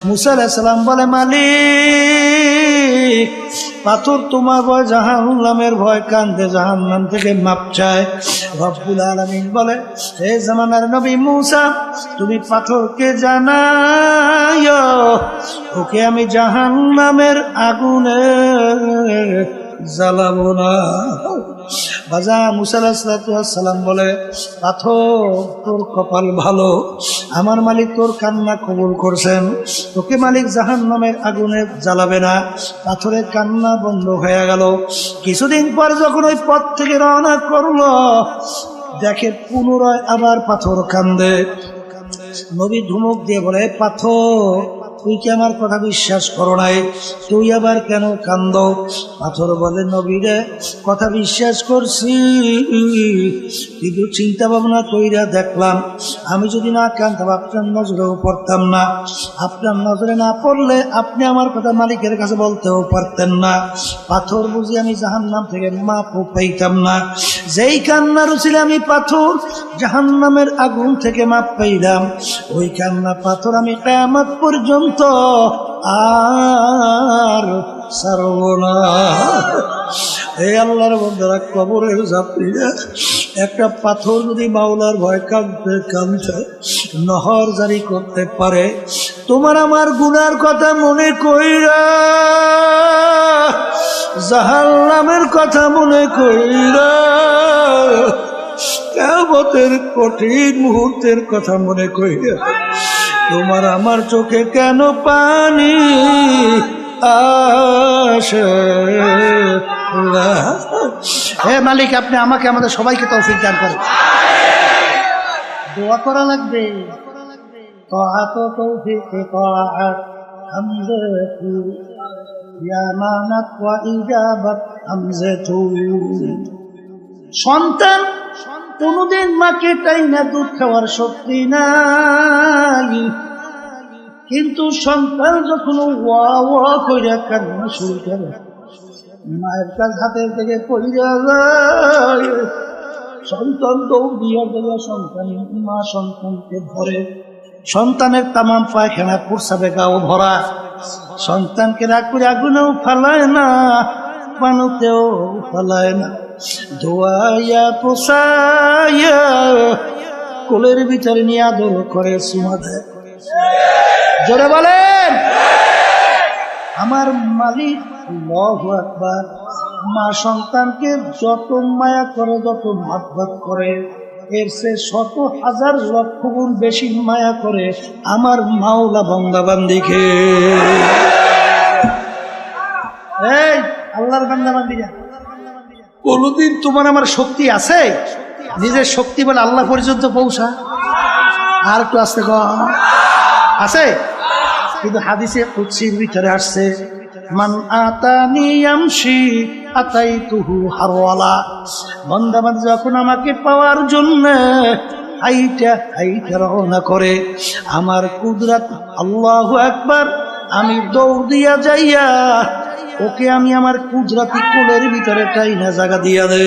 মুসা আলাইহিস সালাম বলে, মালিক পাথর তোমার ভয়, জাহান্নামের ভয়, কান্দে জাহান্নাম থেকে মাপ চায়। রব্বুল আলামিন বলে, হে জামানার নবী মুসা, তুমি পাথরকে জানাইও ওকে আমি জাহান্নামের আগুনে জ্বালাবো না। বাজা মুসা আলাইহিস সালাম বলে, পাথর তোর কপাল ভালো, আমার মালিক তোর কান্না কবুল করছেন, তোকে মালিক জাহান্নামের আগুনে জ্বালাবে না। পাথরের কান্না বন্ধ হয়ে গেল। কিছুদিন পর যখন ওই পথ থেকে রওনা করলো, দেখে পুনরায় আবার পাথর কান্দে। নবী ধমক দিয়ে বলে, পাথর তুই কি আমার কথা বিশ্বাস করো নাই? তুই আবার কেন কান্দ? পাথর বলে, নবী রে, কথা বিশ্বাস করছি, কিন্তু চিন্তা ভাবনা কইরা দেখলাম আমি যদি না কান্দতাম আপনার নজরেও পড়তাম না, আপনার নজরে না পড়লে আপনি আমার কথা মালিকের কাছে বলতেও পারতেন না। পাথর বুঝি আমি জাহান্নাম থেকে মাপও পাইতাম না। যেই কান্নার উচিলে আমি পাথর জাহান্নামের আগুন থেকে মাপ পাইলাম, ওই কান্না পাথর আমি কিয়ামত পর্যন্ত আর ছাড়ব না। এই আল্লাহর বন্দারা, কবরের যাত্রীরা, একটা পাথর যদি মাওলার ভয় কাঁদতে কাঁদতে নহর জারি করতে পারে, তোমার আমার গুনার কথা মনে কইরা, জাহান্নামের কথা মনে কইরা, কিয়ামতের কঠিন মুহূর্তের কথা মনে কইরা তোমার আমার চোখে কেন পানি আসে? হে মালিক, আপনি আমাকে আমাদের সবাইকে তৌফিক দান করেন। দোয়া করা লাগবে। তাআত তৌফিক তাআত হামজাতু ইয়া মানাত ওয়া ইজাবাত হামজাতু। সন্তান কোনদিন মাকে টাইনা দুধ খাওয়ার শক্তি নাই, কিন্তু সন্তান যখন ওয়া ওয়া কইরা কান্না শুরু করে, মায়ের কাছ হাতের থেকে পড়িয়া যায়, সন্তান দৌড়িয়া গেলে সন্তান মা সন্তানকে ধরে, সন্তানের তামাম পায়খানা প্রস্রাবে গাও ভরা, সন্তানকে রাগ করে আগুনেও ফালায় না, পানুতেও ফালায় না, ধোয়াইয়া পোষাইয়া কোলের ভিতরে নিয়ে আদর করে চুমা দেয়। জোরে বলেন, আমার মালিক আল্লাহু আকবার। মা সন্তানকে যত মায়া করে, যত মহব্বত করে, এর চেয়ে শত হাজার লক্ষ গুণ বেশি মায়া করে আমার মাওলা বান্দা বান্দিকে। এই আল্লাহর বান্দা বান্দিরা, কোনদিন তোমার আমার শক্তি আছে নিজের শক্তি বলে আল্লাহ পর্যন্ত পৌঁছা? আর একটু আসতে আছে? কিন্তু হাদিসে কুদসির ভিতরে আসছে, মান আতানি ইয়ামশি আতাইতুহু হারওয়ালা। বান্দা বান্দা যখন আমাকে পাওয়ার জন্য হাইটা হাইটা রওনা করে, আমার কুদরত আল্লাহু আকবার, আমি দৌড় দিয়া যাইয়া ওকে আমি আমার কুদরতি কোলের ভিতরে টাইনা জায়গা দিয়া দে।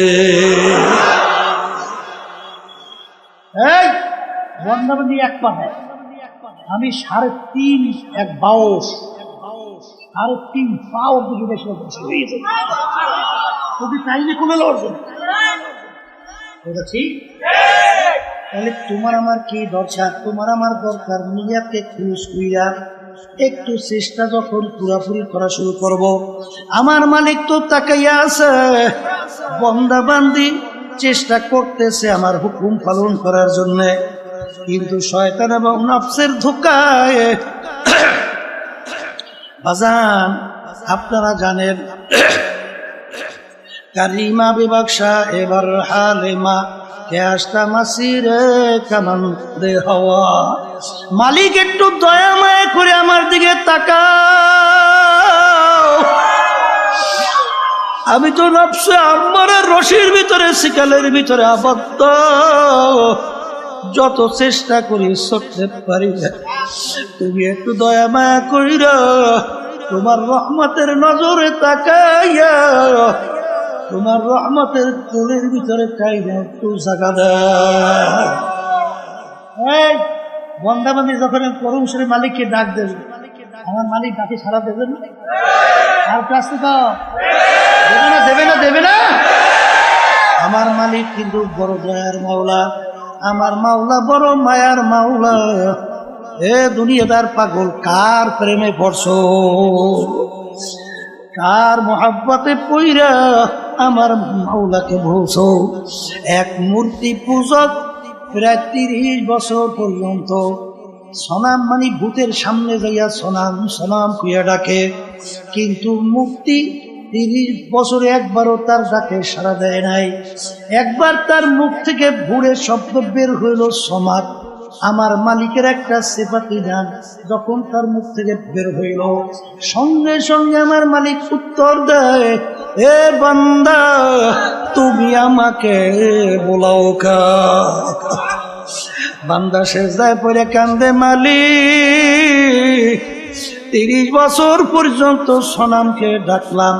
এই বন্দাবন্দি এক পাবে, আমি 3.5 এক বাউস, 3.5 পাও দিকে বেশি হয়ে যায়, যদি চাইলে কোলে লড়বে। এটা ঠিক? তাহলে তোমার আমার কি দরকার? তোমার আমার দরকার নিয়াতকে খুশ কইরা একটু চেষ্টা যখন পুরাপুরি করা শুরু করব, আমার মালিক তো তাকাইয়া আছে, বান্দা বান্দি চেষ্টা করতেছে আমার হুকুম পালন করার জন্য, কিন্তু শয়তান এবং নফসের ধোঁকায় বাজান আপনারা জানেন, কারিমা বিবাকশা এবার হালেমা কেয়াসটা মাসিরে কামান দে হওয়া। মালিক একটু দয়া মায়া করে আমার দিকে তাকাও, আমি তো নফসে আম্মারের রশির ভিতরে, শিকালের ভিতরে আবদ্ধ, যত চেষ্টা করি ছুটতে পারি না। তুমি একটু দয়া মায়া কইরা তোমার রহমতের নজরে তাকাইয়া তোমার রহমতের কোলের ভিতরে কাইনা একটু জায়গা দেয়। বন্দাবান্দি যখন করুন সে মালিককে ডাক দেবে, আমার মালিক ডাকে সারা দেবেন না? আর কাছে তো দেবে না, দেবে না, দেবে না। আমার মালিক কিন্তু বড় দয়ার মাওলা, আমার মাওলা বড় মায়ার মাওলা। এ দুনিয়াদার পাগল, কার প্রেমে পড়ছো, কার মোহাব্বতে পইরা আমার মাওলাকে ভুলছো? এক মূর্তি পূজক প্রায় 30 বছর পর্যন্ত সনাম মানে ভূতের সামনে যাইয়া সনাম সনাম কুইয়া ডাকে, কিন্তু মূর্তি 30 বছরে একবারও তার ডাকে সাড়া দেয় নাই। একবার তার মুখ থেকে ভুড়ে শব্দ বের হইল সমাদ। আমার মালিকের একটা সিফাতি গান যখন তার মুখ থেকে বের হইল, সঙ্গে সঙ্গে আমার মালিক উত্তর দেয়, এ বান্দা তুমি আমাকে বলাও কা। বান্দা সেজদায় পড়ে কান্দে, মালিক 30 বছর পর্যন্ত সনামকে ডাকলাম,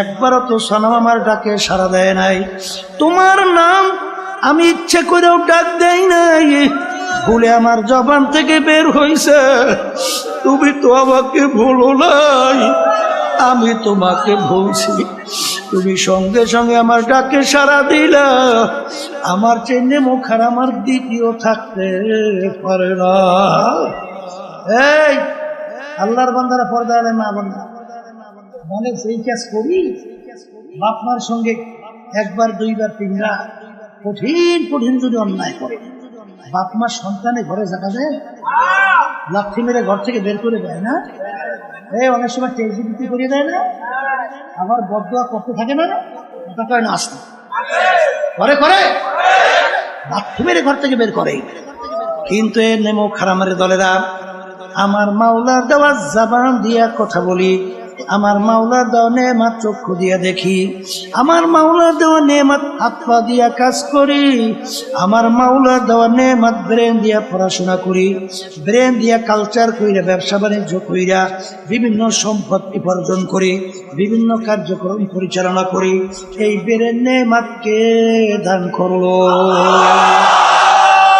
একবারও তো সনাম আমার ডাকে সাড়া দেয় নাই। তোমার নাম আমি ইচ্ছে করেও ডাক দেই নাই, ভুলে আমার জবান থেকে বের হইছে। তুমি তো আমাকে ভুলো নাই, আমি তোমাকে ভুলছি। তুমি সঙ্গে সঙ্গে আমার ডাকে সাড়া দিলা। আমার চেয়ে মুখার আমার দ্বিতীয় থাকতে পারে না। এই আল্লাহর বান্দারা পর্দা আলে না বান্দা মানে সেই কাজ করি, বাপ মার সঙ্গে একবার দুইবার তিনবার কঠিন কঠিন যদি অন্যায় করে, বাপ মার সন্তানে ঘরে জায়গা দেয়, লাঠি মেরে ঘর থেকে বের করে দেয় না? এই অনেক সময় টেলজিবিটি করিয়ে দেয় না? আবার বদদোয়া করতে থাকে না? এটা কয় না, আসতে করে করে লাঠি মেরে ঘর থেকে বের করে। কিন্তু এ নেমো খারামারে দলেরা, আমার মাওলার দেওয়া জবান দিয়া কথা বলি, আমার মাওলার দেওয়া নেমাত চক্ষু দিয়া দেখি, আমার মাওলার দেওয়া নেমাত হাত পা দিয়া কাজ করি, আমার মাওলার দেওয়া নেমাত ব্রেন দিয়া পড়াশোনা করি, ব্রেন দিয়া কালচার কইরা ব্যবসা বাণিজ্য কইরা বিভিন্ন সম্পদ উপার্জন করি, বিভিন্ন কার্যক্রম পরিচালনা করি। এই ব্রেন নেমাত কে দান করলো?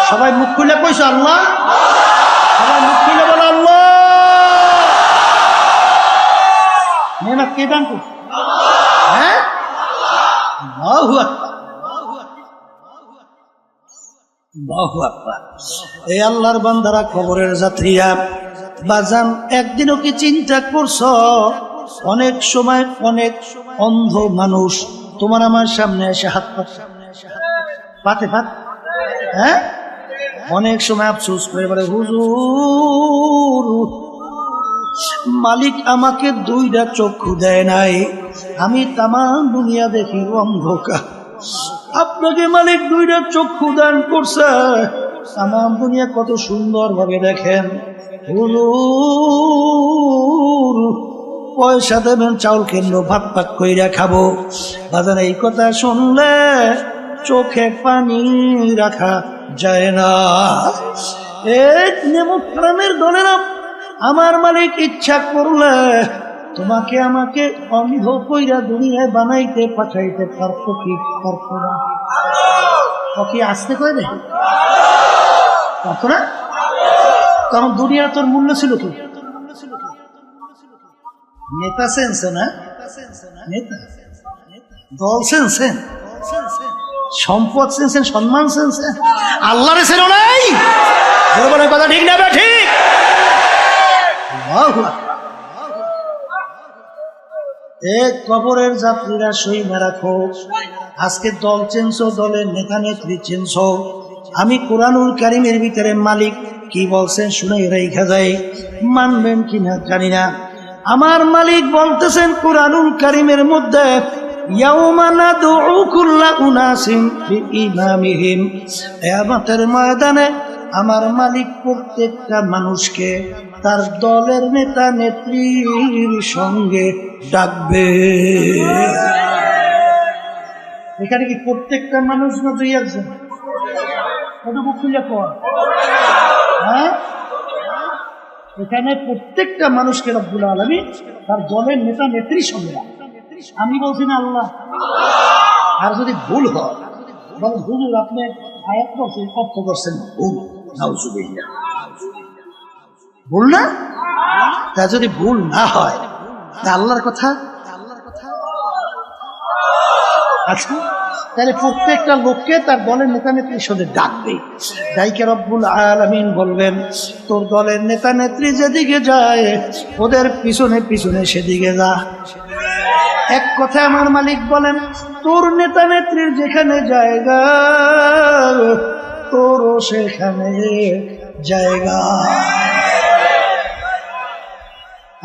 সবাই মুখ খুলে কইছো আল্লাহ, সবাই মুখ খুলে বলো আল্লাহ। নেমাত কে দান করছে? হ্যাঁ, আল্লাহু আকবার, আল্লাহু আকবার। এই আল্লাহর বান্দারা, কবরের যাত্রীরা, বাজান একদিনও কি চিন্তা করছো? অনেক সময় অনেক অন্ধ মানুষ তোমার আমার সামনে এসে হাত পাতে পাত, হ্যাঁ, অনেক সময় আফসোস করে বলে, হুজুর মালিক আমাকে 2টা চক্ষু দেয় নাই, আমি তামাম দুনিয়া দেখি অন্ধকার, আপনাকে মালিক 2টা চক্ষু দান করছে, তামাম দুনিয়া কত সুন্দর ভাবে দেখেন। হুজুর পয়সা দেবেন, চাউল কিনবো, ভাত পাক কইরা খাবো। বাজার এই কথা শুনলে চোখে পানি রাখা যায় না। এক নেমুখারামের দলেরা, আমার মালিক ইচ্ছা করলে তোমাকে আমাকে অন্ধ কইরা দুনিয়ায় বানাইতে পাঠাইতে পারতো কি পারতো না? কি আসতে কয় না পারতো না? কারণ দুনিয়া তোর মূল্য ছিল কি? নেতা সেন্সে না, নেতা দল সেন্সেন, সম্পদ সেন্সেন, সম্মান সেন্সেন, আল্লাহরে ছিল নাই। কথা ঠিক না? ঠিক। এক কবরের যাত্রীরা সই না রাখো, আজকে দল চেঞ্জ, দলের নেতা নেত্রী চেঞ্জ। আমি কোরআনুল কারীমের ভিতরে মালিক কি বলছেন শুনে রেখা যায়, মানবেন কিনা জানি না। আমার মালিক বলতেছেন কোরআনুল কারীমের মধ্যে, ইয়াউমা নাদউ কুল্লা উনাসিন বিইমামিহিম, কিয়ামতের ময়দানে আমার মালিক প্রত্যেকটা মানুষকে তার দলের নেতা নেত্রীর সঙ্গে ডাকবে। এখানে কি প্রত্যেকটা মানুষ না 2-1 জন? কত মুখ খুলে কর, হ্যাঁ, এখানে প্রত্যেকটা মানুষকে রব্বুল আলামিন তার দলের নেতা নেত্রীর সঙ্গে ডাকবে। আমি বলছি না আল্লাহ। আর যদি ভুল হয় বলেন, হুজুর আপনি আয়াত করছেন, অর্থ করছেন ভুল, নাউজুবিল্লাহ, ভুল না? তা যদি ভুল না হয় তা আল্লাহর কথা। আচ্ছা, তাহলে প্রত্যেকটা লোককে তার দলের নেতা নেত্রীর সাথে ডাকবে। ডাইকে রব্বুল আলামিন বলবেন, তোর দলের নেতা নেত্রী যেদিকে যায় ওদের পিছনে পিছনে সেদিকে যা। এক কথা আমার মালিক বলেন, তোর নেতা নেত্রীর যেখানে জায়গা তোরও সেখানে জায়গা।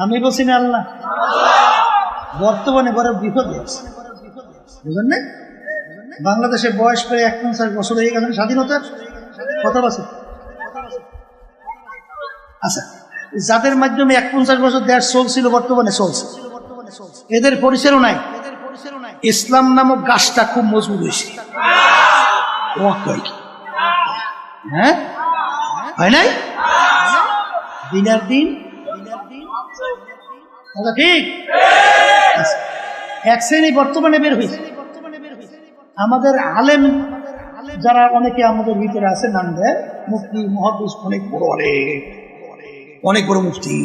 আমি বলছি না আল্লাহ। বর্তমানে বড় বিপদে আছে, বুঝলেন না? বাংলাদেশের বয়স প্রায় 51 বছর হয়ে গেছে স্বাধীনতার। কত বছর? আচ্ছা, যাদের মাধ্যমে 51 বছর দেশ চলছিল বর্তমানে চলছে, এদের পরিচয়ও নাই। ইসলাম নামক গাছটা খুব মজবুত হয়েছে। হ্যাঁ, হয় নাই? দিনের দিন ঠিক। এক শ্রেণী বর্তমানে বের হয়েছে, আমাদের আলেম যারা অনেকে আমাদের ভিতরে আছে, নাম দেয় মুফতি মুহাদ্দিস, অনেক বড় অনেক বড় মুফতি।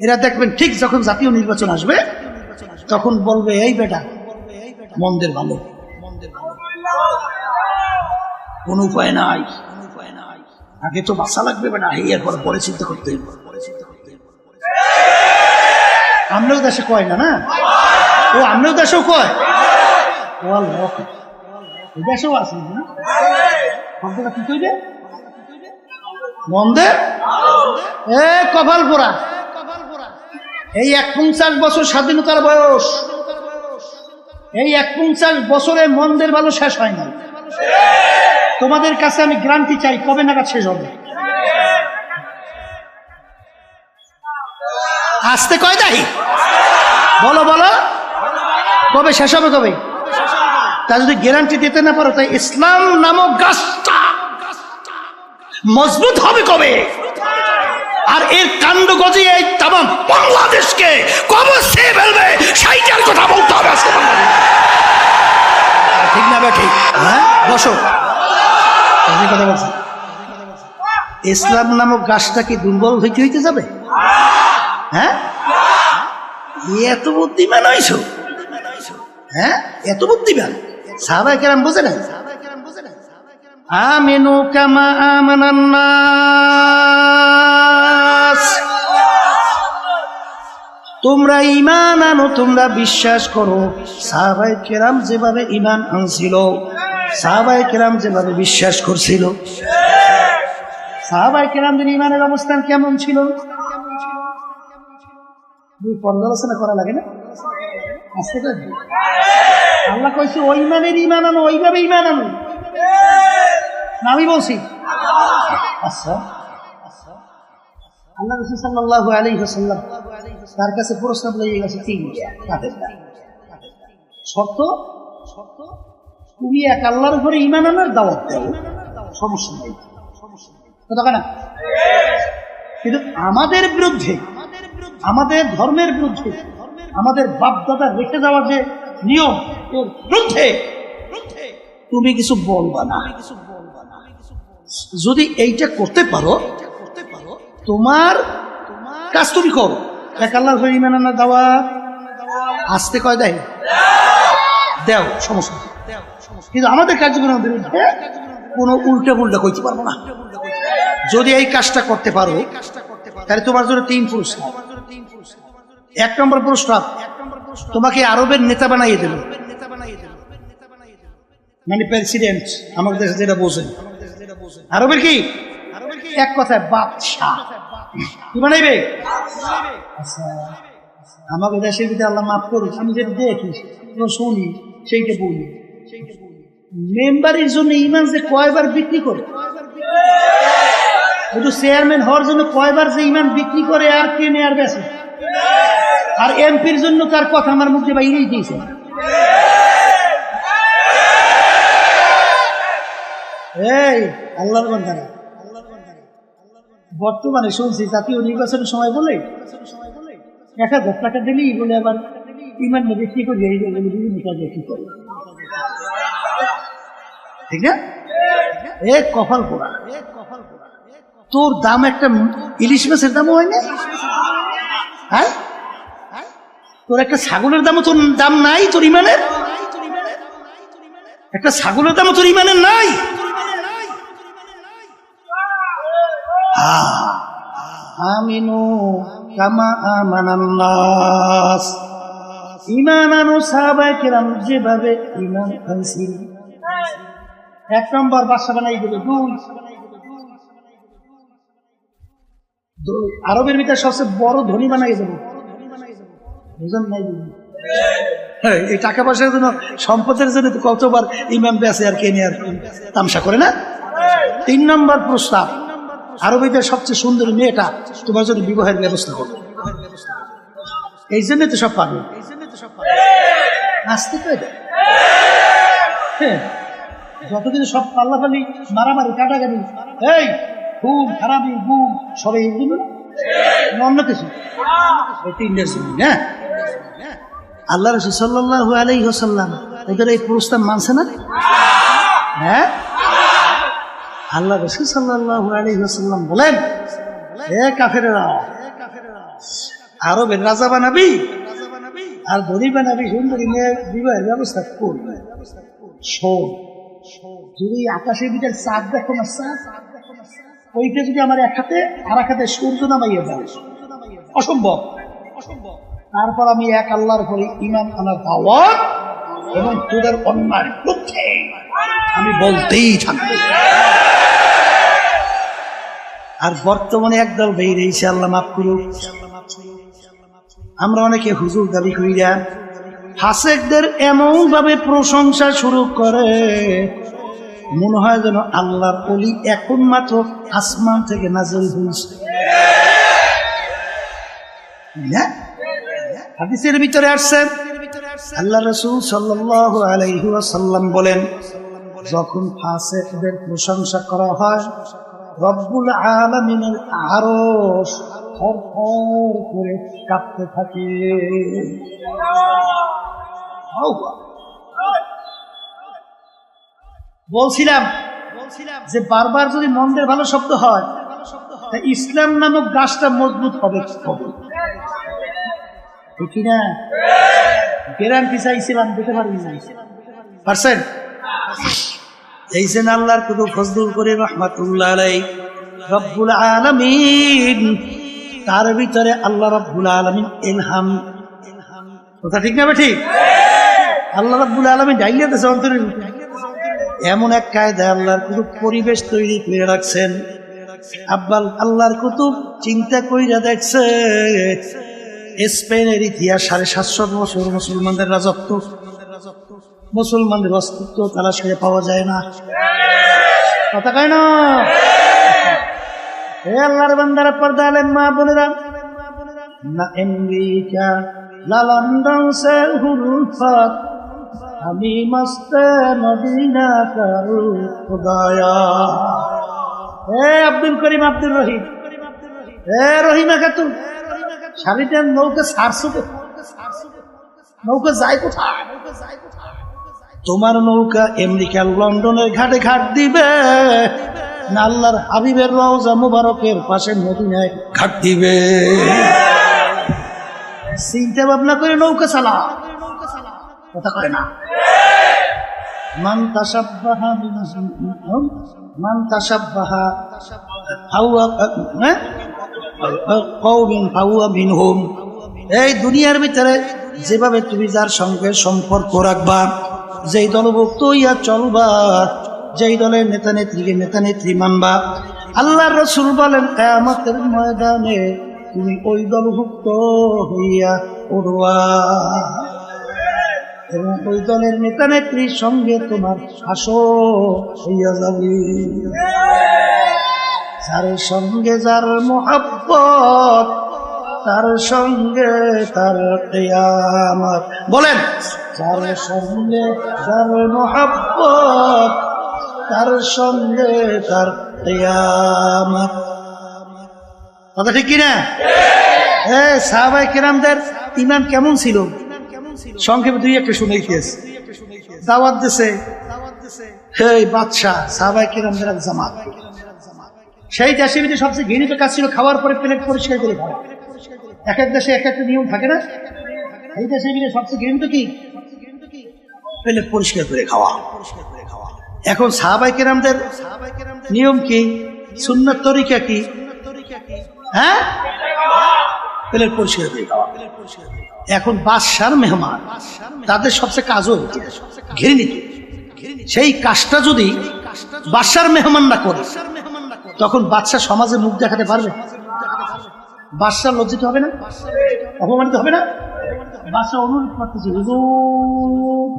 এরা দেখবেন ঠিক যখন জাতীয় নির্বাচন আসবে তখন বলবে, এই বেটা মন্দের ভালো, কোন উপায় নাই, আগে তো বাঁচা লাগবে বেটা, এরপর পরে চিন্তা করতে। আমরাও দেশে কয় না, না ও আমরাও দেশেও কয়, দেশেও আছে না কি কইবে মন্দে এ কপাল পোড়া। এই 51 বছর স্বাধীনতার বয়স, এই 51 বছরে মন্দের ভালো শেষ হয় না। তোমাদের কাছে আমি গ্যারান্টি চাই, কবে নাগাদ শেষ হবে? আসতে কয় দাহি বলো বলো, কবে শেষ হবে? কবে? তা যদি গ্যারান্টি দিতে না পারো, তাই ইসলাম নামক গাছটা মজবুত হবে কবে? আর এর কাণ্ড গজিয়ে এই তামাম বাংলাদেশকে কবে সে ফেলবে সেইটার কথা বলতে হবে আজকে। ঠিক না বে? ঠিক। হ্যাঁ, বসো। কথা বলছি, ইসলাম নামক গাছটা কি দুর্বল হইতে হইতে যাবে? হ্যাঁ, এত বুদ্ধিমান হইছো? হ্যাঁ, এত বুদ্ধিমান সাহাবায়ে কেরাম বোঝে না? আমিনু কামা আমানান নাস, তোমরা ঈমান আনো, তোমরা বিশ্বাস করো। সাহাবায়ে কেরাম যেভাবে ঈমান আনছিল, সাহাবায়ে কেরাম যেভাবে বিশ্বাস করছিল, সাহাবায়ে কেরামদের ঈমানের অবস্থান কেমন ছিল? পর্যালোচনা করা লাগে না? আল্লাহ কইছে ওই ইমানের ঈমান আনো, ওইভাবে ঈমান আনো। আমি বলছি আচ্ছা, আল্লাহ রাসূল সাল্লাল্লাহু আলাইহি ওয়াসাল্লাম তার কাছে প্রস্তাব লইয়ে গেছে তিনটা শর্ত। তুমি এক আল্লাহর উপরে ঈমান আনার দাওয়াত দাও, সমস্যা নেই, কথা না। কিন্তু আমাদের বিরুদ্ধে, আমাদের ধর্মের বিরুদ্ধে, আমাদের বাপ-দাদা রেখে যাওয়ার যে নিয়ম, এর বিরুদ্ধে তুমি কিছু বলবা না। যদি এইটা করতে পারো, তোমার কাজ তুমি করো। এক আল্লাহর উপরে ঈমান আনার দাওয়াত আসতে কয় দেয় দেও, সমস্যা। কিন্তু আমাদের কার্যক্রমের বিরুদ্ধে কোনো উল্টা পুল্টা কইতে পারবো না। যদি এই কাজটা করতে পারো তাহলে তোমার জন্য 3 পুরস্কার। 1 নম্বর পুরস্কার, তোমাকে আরবের নেতা বানাইয়ে দেবে, মানে প্রেসিডেন্ট আমাদের দেশে যেটা বোঝেন। আরবের কি এক কথায় বাদশাহ কি বানাইবে? আমাদের দেশের ভিতরে আল্লাহ মাফ করুক, আমি যেটা দেখি শুনি সেইটা বলি। মেম্বারের জন্য ইমান যে কয়বার বিক্রি করে, শুধু চেয়ারম্যান হওয়ার জন্য কয়বার যে ইমান বিক্রি করে আর কেনে আর বেচে। আর এমপির জন্য তার কথা আমার মুখে বাইরেই দিয়েছে। এই আল্লাহর বান্দারা, বর্তমানে শুনছি জাতীয় নির্বাচনের সময় বলে 1000 টাকা দিলেই বলে আবার ইমান বিক্রি করে বিভিন্ন কাজ বিক্রি করে, ঠিক না? এ কপাল পোড়া। তোর দাম একটা ইলিশ মাছের দামও হয় না? হ্যাঁ, তোর একটা ছাগলের দামও তোর দাম নাই? তোর ইমানের একটা ছাগলের দামও তোর ইমানের নাই? আমিনু কামা আমানান নাস, ঈমান আনো সাহাবায়ে কেরাম যেভাবে ঈমান আনছিল। এক নম্বর বাদশা বানাই দিল, আরবের ভিতরে সবচেয়ে বড় ধনী বানাই দেবো। বুঝলেন নাই? এই টাকা পয়সার জন্য, সম্পদের জন্য কতবার ইমাম বেঁচে আর কেনে আর তামসা করে না। 3 নম্বর প্রস্তাব, আরবিদের সবচেয়ে সুন্দরী মেয়েটা তোমার জন্য বিবাহের ব্যবস্থা করবে। এই জন্য তো সব পাবে, আসতে তো যতদিন সব পাল্লাপাল্লি মারামারি কাটাকাটি, এই খুব খারাপি গুম সবাই অন্য কিছু হ্যাঁ। আল্লাহ রাসূল সাল্লাল্লাহু আলাইহি ওয়াসাল্লাম ওদের এই প্রস্তাব মানছে না? হ্যাঁ, আল্লাহ রাসূল সাল্লাল্লাহু আলাইহি ওয়াসাল্লাম বলেন, হে কাফেরেরা, আরবের রাজা বানাবি আর ধনী বানাবি, সুন্দরী মেয়ের বিবাহের ব্যবস্থা করবে। শোন, যদি আকাশের ভিতরে চাঁদ দেখো না, চাঁদ ওইটা যদি আমার এক হাতে আর এক হাতে সূর্য নামাইয়া যায়, অসম্ভব। তারপর আমি এক আল্লাহর পরে ঈমান আনার দাওয়াত এবং তোদের অন্যায়ের বিরুদ্ধে আমি বলতেই থাকবো। আর বর্তমানে একদল বেরিয়েছে, আল্লাহ মাফ করুক, আমরা অনেকে হুজুর দাবি করি না, ফাসেকদের এমন ভাবে প্রশংসা শুরু করে মনে হয় যেন আল্লাহর ওলি এখন মাত্র আসমান থেকে নাযিল হয়েছে। হাদিসের ভিতরে আসছে, আল্লাহ রাসূল সাল্লাল্লাহু আলাইহি ওয়াসাল্লাম বলেন, যখন ফাসেকদের প্রশংসা করা হয়, রব্বুল আলামিনের আরশ থরথর করে কাঁপতে থাকে। বলছিলাম যে বারবার যদি মন্দের ভালো শব্দ হয়, ইসলাম নামক গাছটা মজবুত হবে কিনা গ্যারান্টি চাইছিলাম, দিতে পারবি না, পারছেন? এই যে আল্লাহর কত ফজলুল করে রহমাতুল্লাহ আলাইহি রব্বুল আলামিন, তার ভিতরে আল্লাহ রব্বুল আলামিন ইলহাম, কথা ঠিক না ঠিক? আল্লাহ রব্বুল আলামিন ডাইলিয়া দেশে অন্তরের এমন এক কায়দায় আল্লাহর কুতুব পরিবেশ তৈরি করে রাখছেন। আব্বাল আল্লাহর কুতুব চিন্তা কইরা দেখছে, স্পেনের ইতিহাস 750 বছর মুসলমানদের রাজত্ব, মুসলমানদের অস্তিত্ব তারা সেরে পাওয়া যায় না, কথা কয় না? হে আল্লাহর বান্দারা, পর্দা আলেম মা বোনেরা, না আমেরিকা না লন্ডন সে হুরফাত, আমি মস্তে মদিনা কারু খুদায়া। হে আব্দুল করিম আব্দুল রহিম, হে রহিমা খাতুন, স্বামীটার নৌকা ছাড়ছো, নৌকা যায় কোথায়? তোমার নৌকা আমেরিকা লন্ডনের ঘাটে ঘাট দিবে না আল্লাহর হাবিবের রওজা মুবারকের পাশে মদিনায় ঘাট দিবে? চিন্তা ভাবনা করে নৌকা চালা, কথা কয় না? মান তাশাব্বাহা কওমিন ফাহুয়া মিনহুম। এই দুনিয়ার ভিতরে যেভাবে তুমি যার সঙ্গে সম্পর্ক রাখবা, যেই দলভুক্ত হইয়া চলবা, যেই দলের নেতা নেত্রীকে নেতা নেত্রী মানবা, আল্লাহর রাসূল বলেন কিয়ামতের ময়দানে তুমি ওই দলভুক্ত হইয়া উঠবা এবং ওই দলের নেতা নেত্রীর সঙ্গে তোমার হাসর হইয়া যাবে। যার সঙ্গে যার মোহাব্বত, তার সঙ্গে তার কিয়ামত। বলেন, যার সঙ্গে যার মোহাব্বত, তার সঙ্গে তার কিয়ামত। কথা ঠিক কিনা? সাহাবায়ে কেরামদের ঈমান কেমন ছিল? সংক্ষেপে দুই একটা শুনে গিয়েছে। দাওয়াত দিছে, হে বাদশা, সাহাবায়ে কেরামদের এক জামাত, সেই দেশে বিদেশে সবচেয়ে ঘৃণিত কাজ ছিল খাওয়ার পরে প্লেট পরিষ্কার করে খাওয়া। এক এক দেশে এক একটা নিয়ম থাকে না? এই দেশে বিদেশে সবচেয়ে ঘৃণিত কি? প্লেট পরিষ্কার করে খাওয়া। এখন সাহাবায়ে কেরামদের নিয়ম কি, সুন্নাত তরিকা কি? হ্যাঁ, প্লেট পরিষ্কার করে খাওয়া। এখন বাদশার মেহমান, তাদের সবচেয়ে কাজও ঘৃণিত। সেই কাজটা যদি বাদশার মেহমান না করে, তখন বাদশা সমাজে মুখ দেখাতে পারবে? বাদশা লজ্জিত হবে না? অপমানিত হবে না? বাদশা অনুরোধ করতেছে, হুজুর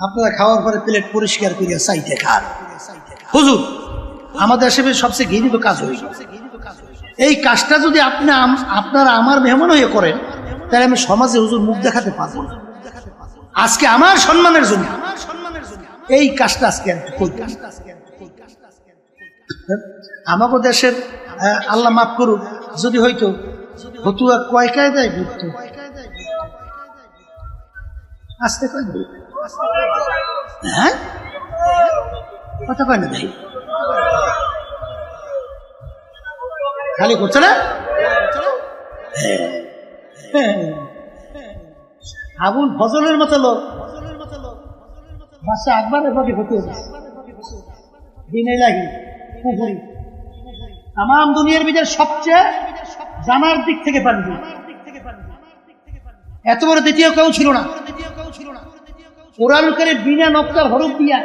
আপনারা খাওয়ার পরে প্লেট পরিষ্কার করিয়া চাইতে খান। হুজুর আমাদের দেশে সবচেয়ে ঘৃণিত কাজ হয়ে গেছে, এই কাজটা যদি আপনারা আমার মেহমান হয়ে করেন, তাহলে আমি সমাজে হুজুর মুখ দেখাতে পারবো না। আজকে আমার সম্মানের জন্য এই কাজটা আজকে আমাদের দেশের আল্লাহ মাফ করুক, যদি হইতো হতুয়া কয় কায়দায় ঘুরত, আসতে কয় হ্যাঁ কথা কয় না, ভাই খালি করছে না। আবুল ফজলের মতো লোক বাদশা আকবরের প্রতি হতে দিনে লাগি পুকুরি তাম দুনিয়ার ভিতরে সবচেয়ে জানার দিক থেকে পারবে, এত বড় দ্বিতীয় কেউ ছিল না। কোরআন কারীম বিনা নকশার হরফ দিয়া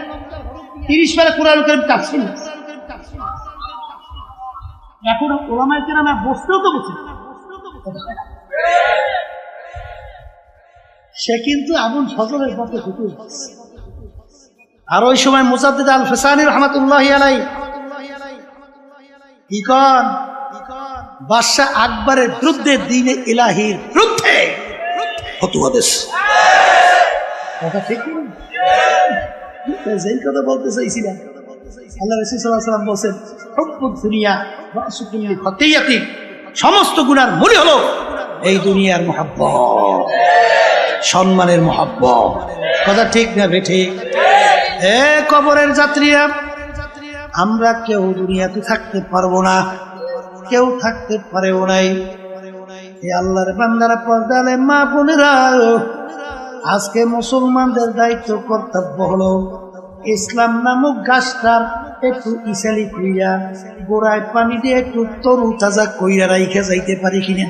30 পারা কোরআন কারীম তাফসীর। এখন ওলামায়ে কেরাম বসতেও তো বসে, সে কিন্তু আবুল ফজলের পথে ঢুকে। আর ওই সময় মুজাদ্দিদ আল ফিসানি রাহমাতুল্লাহি আলাইহি কি কন, বাদশা আকবরের বিরুদ্ধে দ্বীনে ইলাহির বিরুদ্ধে ফতোয়া দিয়েছে। কথা ঠিক না? যেই কথা বলতে চাইছিলাম, আল্লাহ রাসূল সাল্লাল্লাহু আলাইহি ওয়াসাল্লাম বলেন, হুব্বুদ দুনিয়া ওয়া সুকুল্লি খাতিয়াতি, সমস্ত গুনার মূল হলো এই দুনিয়ার মহব্বত, সম্মানের মহব্বত। কথা ঠিক না বেঠিক? এ কবরের যাত্রীরা, আমরা কেউ দুনিয়াতে থাকতে পারবো না, কেউ থাকতে পারেও নাই। এ আল্লাহর বান্দারা, পর্দালে মা বোনেরা, আজকে মুসলমানদের দায়িত্ব কর্তব্য হলো ইসলাম নামক গাছটার একটু ইসালি কইরা গোড়ায় পানি দিয়ে একটু তরু তাজা কইরা রাইখে যাইতে পারি কিনা?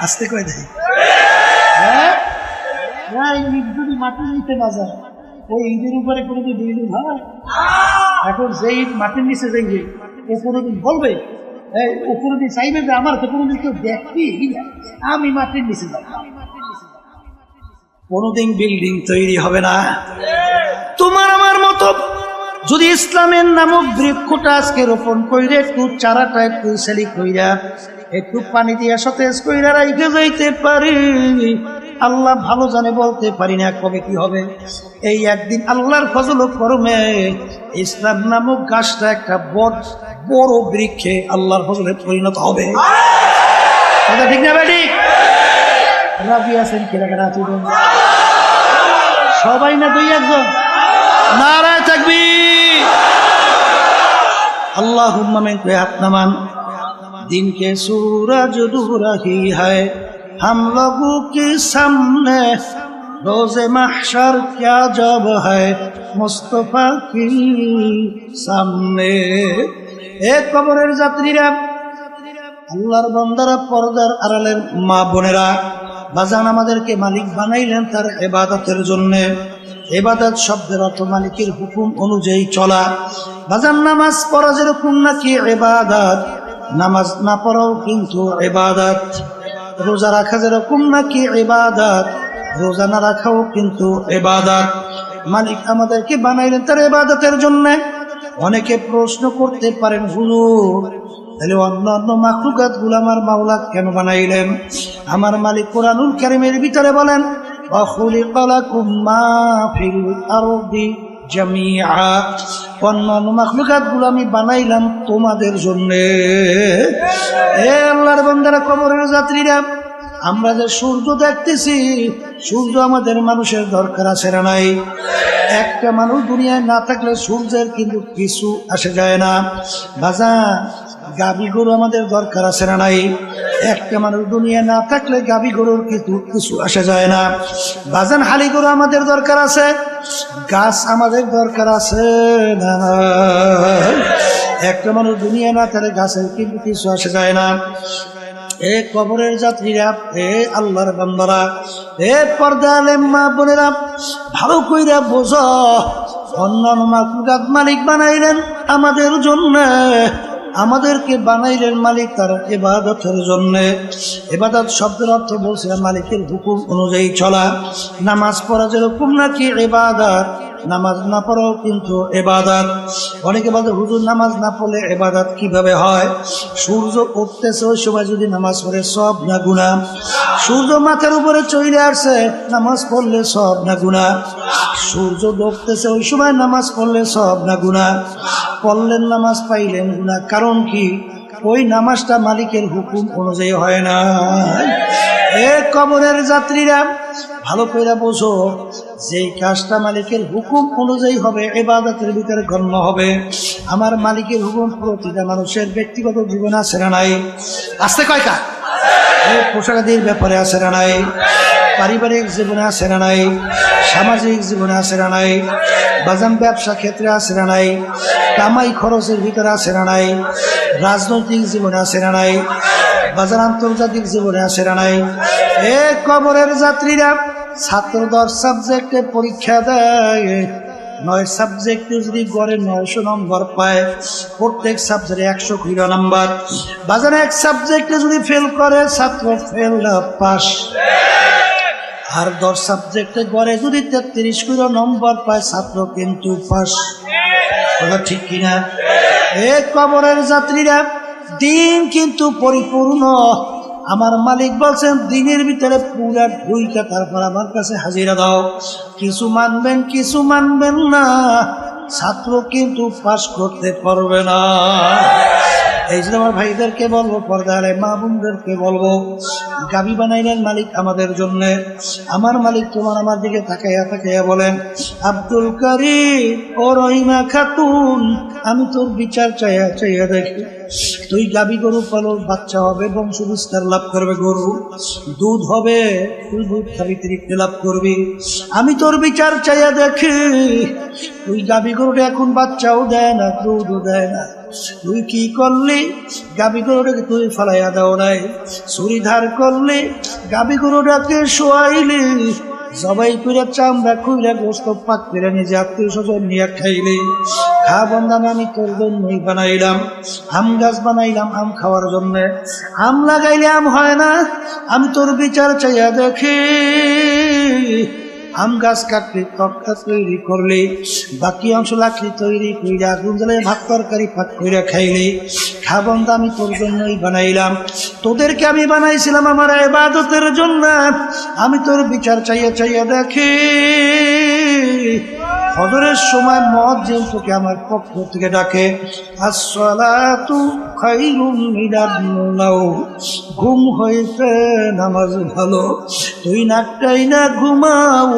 আসতে কয় দেয় যদি মাটি নিতে না যায়, ওই ঈদের উপরে কোনোদিন বিল্ডিং হয়? এখন যে ঈদ মাটির নিচে যাইবে, ও কোনোদিন বলবে, ও কোনোদিন চাইবে যে আমার তো কোনোদিন কেউ দেখবি, আমি মাটির নিচে যাব? কোনোদিন বিল্ডিং তৈরি হবে না। তোমার আমার মতো যদি ইসলামের নামক বৃক্ষটা আজকে রোপণ কইরে একটু চারাটা একটু সেলি কইরা একটু পানি দিয়ে সতেজ কইরা রাইখে যাইতে পারি, আল্লাহ ভালো জানে, বলতে পারি না কবে কি হবে। এই একদিন আল্লাহর ফজল করমে ইসলাম নামক গাছটা একটা বড় বৃক্ষে আল্লাহর ফজলে পরিণত হবে। কথা ঠিক না বেটি? রাজি আছেন কেনাকাটা চলুন সবাই না দুই একজন? নারায়ে তাকবীর, আল্লাহুম্মা মিন হাত নামান। दिन के सूरज डूब रही है हम लोगों के सामने, रोज़े महशर क्या जब है मुस्तफा की सामने। एक कबरेर যাত্রীরা, আল্লাহর বান্দারা, পর্দার আড়ালের মা বোনেরা, বাজান আমাদেরকে মালিক বানাইলেন তার ইবাদতের জন্য। ইবাদত শব্দের অর্থ মালিকের হুকুম অনুযায়ী চলা। বাজান নামাজ পড়া যেরকম নাকি ইবাদত, নামাজ না পড়াও কিন্তু ইবাদত। রোজা রাখা যেরকম নাকি ইবাদত, রোজা না রাখাও কিন্তু ইবাদত। মালিক আমাদেরকে বানাইলেন তার ইবাদতের জন্য। অনেকে প্রশ্ন করতে পারেন, হুজুর তাহলে অন্যান্য মাখলুকাত গুলো আমার মাওলা কেন বানাইলেন? আমার মালিক কোরআনুল কারীমের ভিতরে বলেন, ওয়া খুলিকা লাকুম মা ফিল আরদি জামিআ, অন্যান্য মাখলুকাত গুলো আমি বানাইলাম তোমাদের জন্য। এ আল্লাহর বান্দারা, কবরের যাত্রীরা, আমরা যে সূর্য দেখতেছি সূর্য আমাদের মানুষের দরকার আছে না নাই? একটা মানুষ দুনিয়ায় না থাকলে সূর্যের কিন্তু কিছু আসে যায় না। বাজান গাভী গরু আমাদের দরকার আছে না নাই? একটা মানুষ দুনিয়া না থাকলে গাভী গরুর কিন্তু কিছু আসে যায় না। বাজান হালি গরু আমাদের দরকার আছে, গাছ আমাদের দরকার আছে না? একটা মানুষ দুনিয়া না থাকলে গাছের কিন্তু কিছু আসে যায় না। এ কবরের যাত্রীরা, এ আল্লাহর বান্দারা, এ পর্দা আলেম মা বোনেরা, ভালো কইরা বোঝো, অন্যান্য মাখলুকাত মালিক বানাইলেন আমাদের জন্য, আমাদেরকে বানাইলেন মালিক তার ইবাদতের জন্য। ইবাদত শব্দের অর্থ বলছিলাম মালিকের হুকুম অনুযায়ী চলা। নামাজ পড়া যেরকম নাকি ইবাদত, নামাজ না পড়াও কিন্তু ইবাদত। অনেকে বলে হুজুর নামাজ না পড়লে ইবাদত কিভাবে হয়? সূর্য উঠতেছে ওই সময় যদি নামাজ পড়ে সব না গুনাহ? সূর্য মাথার উপরে চলে আসছে, নামাজ পড়লে সব না গুনাহ? সূর্য ডুবতেছে ওই সময় নামাজ পড়লে সব না গুনাহ? পড়লেন নামাজ পাইলেন গুনাহ, কারণ কি? ওই নামাজটা মালিকের হুকুম অনুযায়ী হয় না। এ কবরের যাত্রীরা ভালো করে বোঝো, যেই কাজটা মালিকের হুকুম অনুযায়ী হবে ইবাদতের ভিতরে গণ্য হবে। আমার মালিকের হুকুম প্রতিটা মানুষের ব্যক্তিগত জীবনে আছে না নাই? আসতে কয়টা? পোশাকাদির ব্যাপারে আছে না নাই? পারিবারিক জীবনে আছে না নাই? সামাজিক জীবনে আছে না নাই? বাজান ব্যবসা ক্ষেত্রে আছে না নাই? কামাই খরচের ভিতরে আছে না নাই? রাজনৈতিক জীবনে আছে না নাই? বাজার আন্তর্জাতিক জীবনে আছে না নাই? এ কবরের যাত্রীরা, ছাত্র 10 সাবজেক্টে পরীক্ষা দেয়, 9 সাবজেক্টে যদি গড়ে 900 নম্বর পায়, প্রত্যেক সাবজেক্টে 100 নম্বর। বাজারে এক সাবজেক্টে যদি ফেল করে ছাত্র ফেল না পাস। আর 10 সাবজেক্টে গড়ে যদি 33 নম্বর পায় ছাত্র কিন্তু পাস। কথা ঠিক কিনা? এ কবরের যাত্রীরা, দিন কিন্তু পরিপূর্ণ। আমার মালিক বলছেন দিনের ভিতরে পুরা ঢুইকা তারপর আমার কাছে হাজিরা দাও। কিছু মানবেন কিছু মানবেন না, ছাত্র কিন্তু পাস করতে পারবে না। এই জন্য আমার ভাইদেরকে বলবো, পর্দারে মা বোনদেরকে বলবো, গাবি বানাইলেন মালিক আমাদের জন্য। আমার মালিক তোমার আমার দিকে তাকাইয়া তাকাইয়া বলেন, আব্দুল কারিম ও রহিমা খাতুন, আমি তোর বিচার চাইয়া চাইয়া দেখি। তুই গাবি গরু পালো, বাচ্চা হবে, বংশ বিস্তার লাভ করবে, গরু দুধ হবে, তুই দুধ খাবি, তৃপ্তি লাভ করবি। আমি তোর বিচার চাইয়া দেখি, তুই গাবি গরুটা এখন বাচ্চাও দেয় না, দুধও দেয় না। তুই কি করলি? গাবি গরুটাকে তুই ফালাইয়া দাও নাই, ছুরি ধার করলি, গাবি গরুটাকে শোয়াইলি, জবাই করে চামড়া খুইলা গোস্ত পাক করে নিজে আত্মীয় স্বজন নিয়ে খাইলি। খা বন্দাম, আমি তোর জন্যই বানাইলাম। আম গাছ বানাইলাম আম খাওয়ার জন্য। আম লাগাইলে আম হয় না, আমি তোর বিচার চাইয়া দেখি। আম গাছ কাটলি, তক্তা তৈরি করলি, বাকি অংশ লাকড়ি তৈরি কইরা আগুন জ্বালিয়ে ভাত তরকারি পাক কইরা খাইলি। খাবন তো আমি তোর জন্যই বানাইলাম। তোদেরকে আমি বানাইছিলাম আমার ইবাদতের জন্য। আমি তোর বিচার চাইয়া চাইয়া দেখি। ফজরের সময় মুয়াজ্জিন তোকে আমার পক্ষ থেকে ডাকে, আসসালাতু খায়রুম মিনান নাওম, ঘুম হইতে নামাজ ভালো। তুই নাকটাই না ঘুমাও,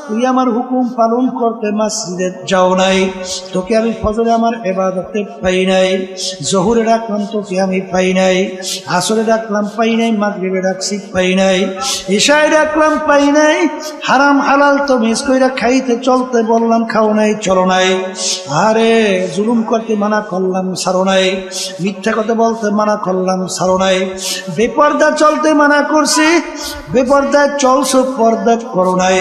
তুই আমার হুকুম পালন করতে মসজিদে যাও নাই। তোকে আমি ফজরে আমার ইবাদতে পাই নাই, জোহরে ডাকলাম তোকে আমি পাই নাই, আসরে ডাকলাম পাই নাই, মাগরিবে ডাকছি পাই নাই, ইশায় ডাকলাম পাই নাই। হারাম হালাল তো মিস কইরা খাইতে চলতে বললাম, খাও নাই, চলো নাই। আরে জুলুম করতে মানা করলাম, ছাড়ো নাই। মিথ্যা কথা বলতে মানা করলাম, ছাড়ো নাই। বেপর্দা চলতে মানা করছি, বেপর্দায় চলছো, পর্দা করো নাই।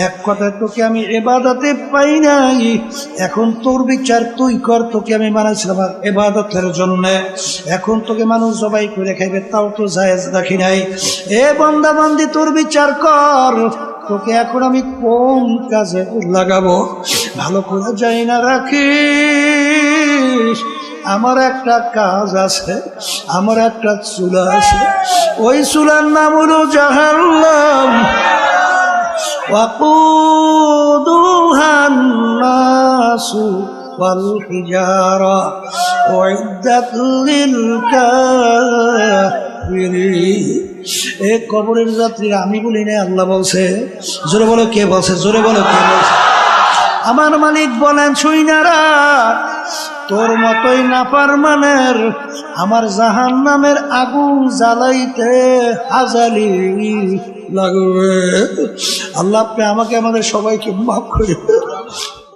এক কথায় তোকে আমি ইবাদতে পাই নাই। এখন তোর বিচার তুই কর, তোকে আমি বানাইছিলাম আমার ইবাদতের জন্য। এখন তোকে মানুষ জবাই করে খাইবে, তাও তো জায়েজ রাখি নাই। এ বান্দা বান্দি, তোর বিচার কর, তোকে এখন আমি কোন কাজে লাগাবো? ভালো করে যাই না রাখিস। আমার একটা কাজ আছে, আমার একটা চুলা আছে, ওই চুলার নাম হলো জাহান্নাম। وقودها الناس والحجارة أعدت للكافرين এ কবরের যাত্রী আমি বলি না, আল্লাহ বলছে। জোরে বলো কে বলছে, জোরে বলো কে বলছে। আমার মালিক বলেন, শুইনারা তোর মতোই নাফরমানের আমার জাহান্নামের আগুন জ্বালাইতে হাজালি লাগবে। আল্লাহ আপনি আমাকে আমাদের সবাইকে মাফ করে